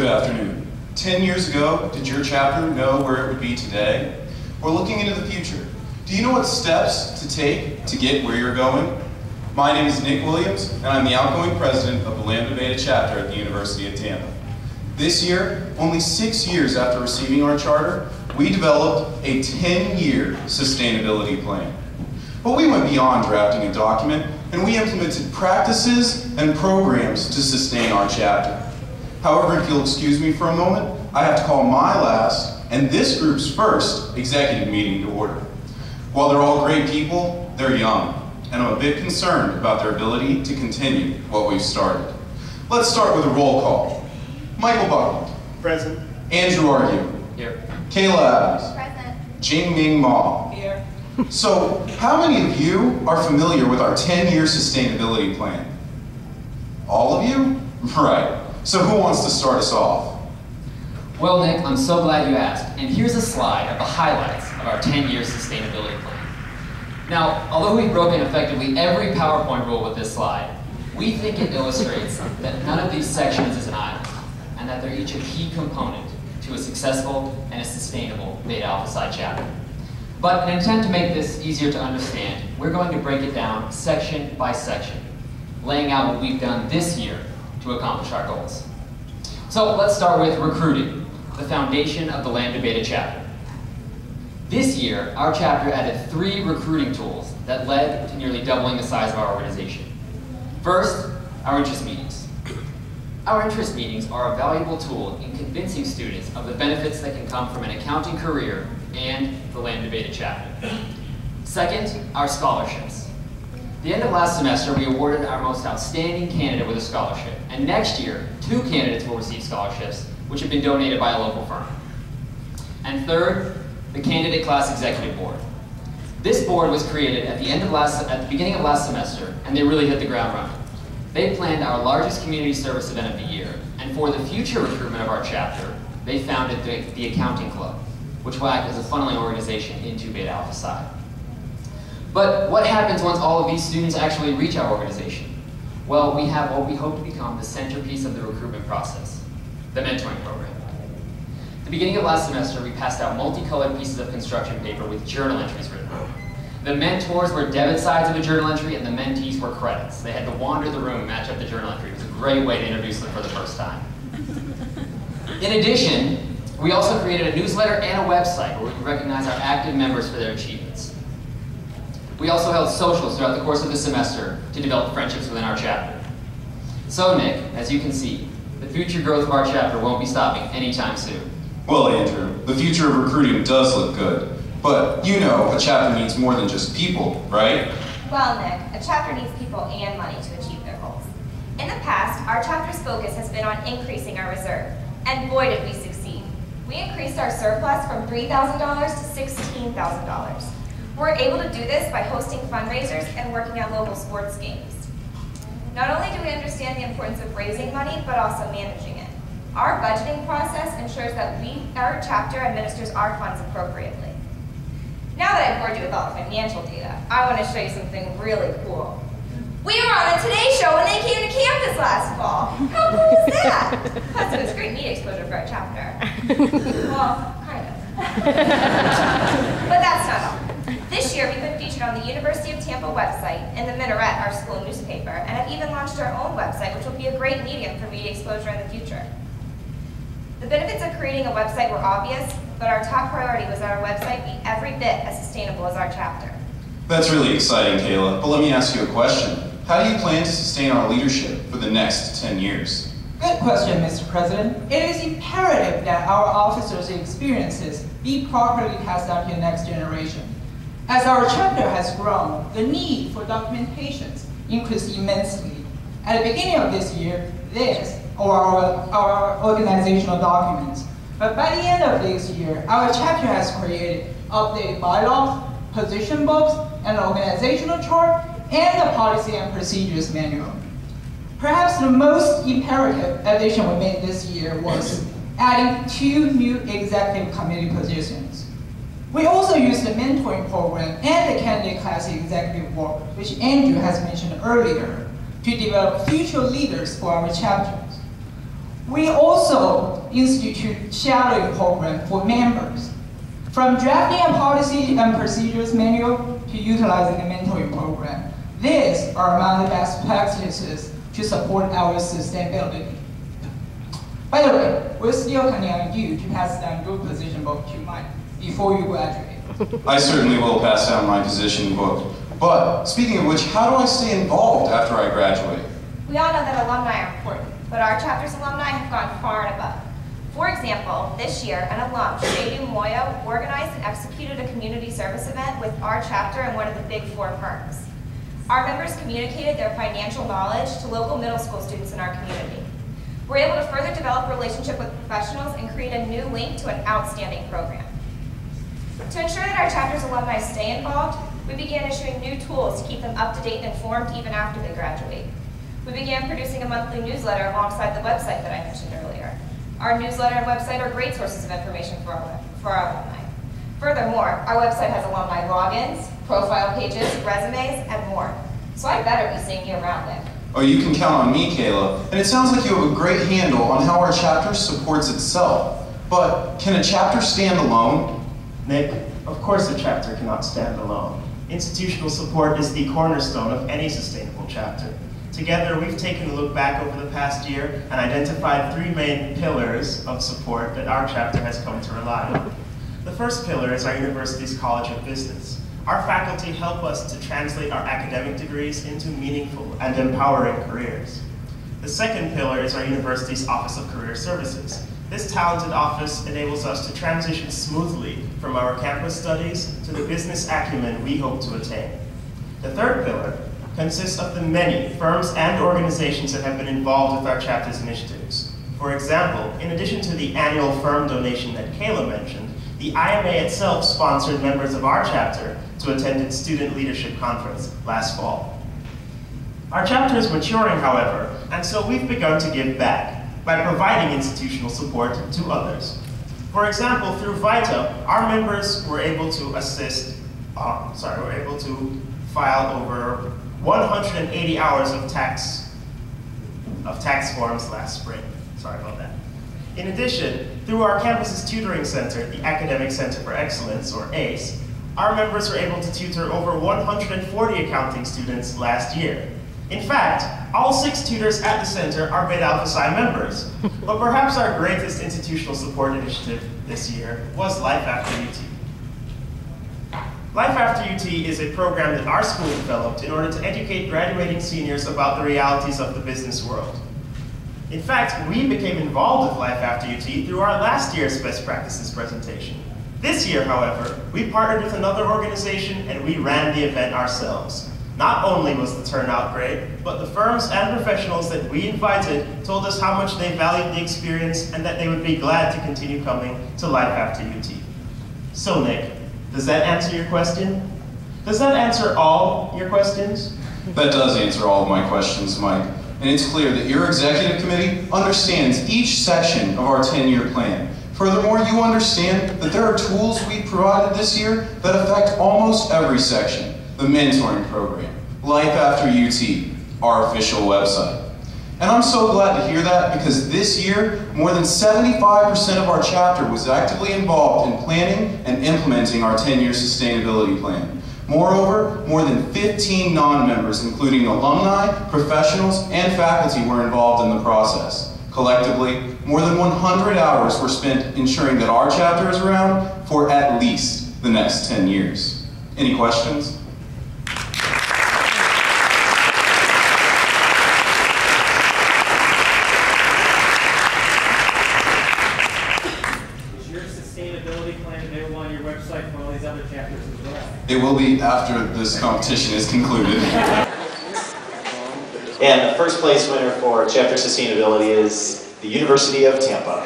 Good afternoon. 10 years ago, did your chapter know where it would be today? We're looking into the future. Do you know what steps to take to get where you're going? My name is Nick Williams, and I'm the outgoing president of the Lambda Beta chapter at the University of Tampa. This year, only 6 years after receiving our charter, we developed a 10-year sustainability plan. But we went beyond drafting a document, and we implemented practices and programs to sustain our chapter. However, if you'll excuse me for a moment, I have to call my last and this group's first executive meeting to order. While they're all great people, they're young, and I'm a bit concerned about their ability to continue what we've started. Let's start with a roll call. Michael Buckland. Present. Andrew Argue. Here. Kayla Adams. Present. Jing Ming Ma. Here. So, how many of you are familiar with our 10-year sustainability plan? All of you? Right. So who wants to start us off? Well, Nick, I'm so glad you asked. And here's a slide of the highlights of our 10-year sustainability plan. Now, although we've broken effectively every PowerPoint rule with this slide, we think it illustrates that none of these sections is an island, and that they're each a key component to a successful and a sustainable Beta Alpha Psi chapter. But in an attempt to make this easier to understand, we're going to break it down section by section, laying out what we've done this year to accomplish our goals. So let's start with recruiting, the foundation of the Lambda Beta chapter. This year, our chapter added 3 recruiting tools that led to nearly doubling the size of our organization. First, our interest meetings. Our interest meetings are a valuable tool in convincing students of the benefits that can come from an accounting career and the Lambda Beta chapter. Second, our scholarships. At the end of last semester, we awarded our most outstanding candidate with a scholarship, and next year, 2 candidates will receive scholarships, which have been donated by a local firm. And third, the Candidate Class Executive Board. This board was created at the beginning of last semester, and they really hit the ground running. They planned our largest community service event of the year, and for the future recruitment of our chapter, they founded the Accounting Club, which will act as a funneling organization into Beta Alpha Psi. But what happens once all of these students actually reach our organization? Well, we have what we hope to become the centerpiece of the recruitment process, the mentoring program. At the beginning of last semester, we passed out multicolored pieces of construction paper with journal entries written on them. The mentors were debit sides of a journal entry, and the mentees were credits. They had to wander the room and match up the journal entry. It was a great way to introduce them for the first time. In addition, we also created a newsletter and a website where we could recognize our active members for their achievements. We also held socials throughout the course of the semester to develop friendships within our chapter. So, Nick, as you can see, the future growth of our chapter won't be stopping anytime soon. Well, Andrew, the future of recruiting does look good. But you know, a chapter needs more than just people, right? Well, Nick, a chapter needs people and money to achieve their goals. In the past, our chapter's focus has been on increasing our reserve, and boy did we succeed. We increased our surplus from $3,000 to $16,000. We're able to do this by hosting fundraisers and working at local sports games. Not only do we understand the importance of raising money, but also managing it. Our budgeting process ensures that our chapter administers our funds appropriately. Now that I've bored you with all the financial data, I want to show you something really cool. We were on the Today Show when they came to campus last fall. How cool is that? Plus, it was great media exposure for our chapter. Well, kind of. But that's not all. This year, we've been featured on the University of Tampa website and the Minaret, our school newspaper, and have even launched our own website, which will be a great medium for media exposure in the future. The benefits of creating a website were obvious, but our top priority was that our website be every bit as sustainable as our chapter. That's really exciting, Kayla, but let me ask you a question. How do you plan to sustain our leadership for the next 10 years? Good question, Mr. President. It is imperative that our officers' experiences be properly passed on to the next generation. As our chapter has grown, the need for documentations increased immensely. At the beginning of this year, our organizational documents. But by the end of this year, our chapter has created updated bylaws, position books, an organizational chart, and the policy and procedures manual. Perhaps the most imperative addition we made this year was adding 2 new executive committee positions. We also used the mentoring program and the Candidate Class Executive Board, which Andrew has mentioned earlier, to develop future leaders for our chapters. We also institute shadowing program for members. From drafting a policy and procedures manual to utilizing a mentoring program, these are among the best practices to support our sustainability. By the way, we're still counting on you to pass down your position book to Mike before you graduate. I certainly will pass down my position book. But speaking of which, how do I stay involved after I graduate? We all know that alumni are important, but our chapter's alumni have gone far and above. For example, this year, an alum, Shadu Moyo, organized and executed a community service event with our chapter and one of the Big Four firms. Our members communicated their financial knowledge to local middle school students in our community. We're able to further develop a relationship with professionals and create a new link to an outstanding program. To ensure that our chapter's alumni stay involved, we began issuing new tools to keep them up to date and informed even after they graduate. We began producing a monthly newsletter alongside the website that I mentioned earlier. Our newsletter and website are great sources of information for our alumni. Furthermore, our website has alumni logins, profile pages, resumes, and more. So I better be seeing you around, Nick. Oh, you can count on me, Kayla. And it sounds like you have a great handle on how our chapter supports itself. But can a chapter stand alone? Nick, of course a chapter cannot stand alone. Institutional support is the cornerstone of any sustainable chapter. Together, we've taken a look back over the past year and identified 3 main pillars of support that our chapter has come to rely on. The first pillar is our university's College of Business. Our faculty help us to translate our academic degrees into meaningful and empowering careers. The second pillar is our university's Office of Career Services. This talented office enables us to transition smoothly from our campus studies to the business acumen we hope to attain. The third pillar consists of the many firms and organizations that have been involved with our chapter's initiatives. For example, in addition to the annual firm donation that Kayla mentioned, the IMA itself sponsored members of our chapter to attend its Student Leadership Conference last fall. Our chapter is maturing, however, and so we've begun to give back by providing institutional support to others. For example, through VITA, our members were able to file over 180 hours of tax forms last spring. Sorry about that. In addition, through our campus's tutoring center, the Academic Center for Excellence, or ACE, our members were able to tutor over 140 accounting students last year. In fact, all 6 tutors at the center are Beta Alpha Psi members. But perhaps our greatest institutional support initiative this year was Life After UT. Life After UT is a program that our school developed in order to educate graduating seniors about the realities of the business world. In fact, we became involved with Life After UT through our last year's best practices presentation. This year, however, we partnered with another organization and we ran the event ourselves. Not only was the turnout great, but the firms and professionals that we invited told us how much they valued the experience and that they would be glad to continue coming to Life After UT. So Nick, does that answer your question? Does that answer all your questions? That does answer all of my questions, Mike. And it's clear that your executive committee understands each section of our 10-year plan. Furthermore, you understand that there are tools we provided this year that affect almost every section. The mentoring program, Life After UT, our official website. And I'm so glad to hear that because this year, more than 75% of our chapter was actively involved in planning and implementing our 10-year sustainability plan. Moreover, more than 15 non-members, including alumni, professionals, and faculty were involved in the process. Collectively, more than 100 hours were spent ensuring that our chapter is around for at least the next 10 years. Any questions? It will be after this competition is concluded. And the first place winner for chapter sustainability is the University of Tampa.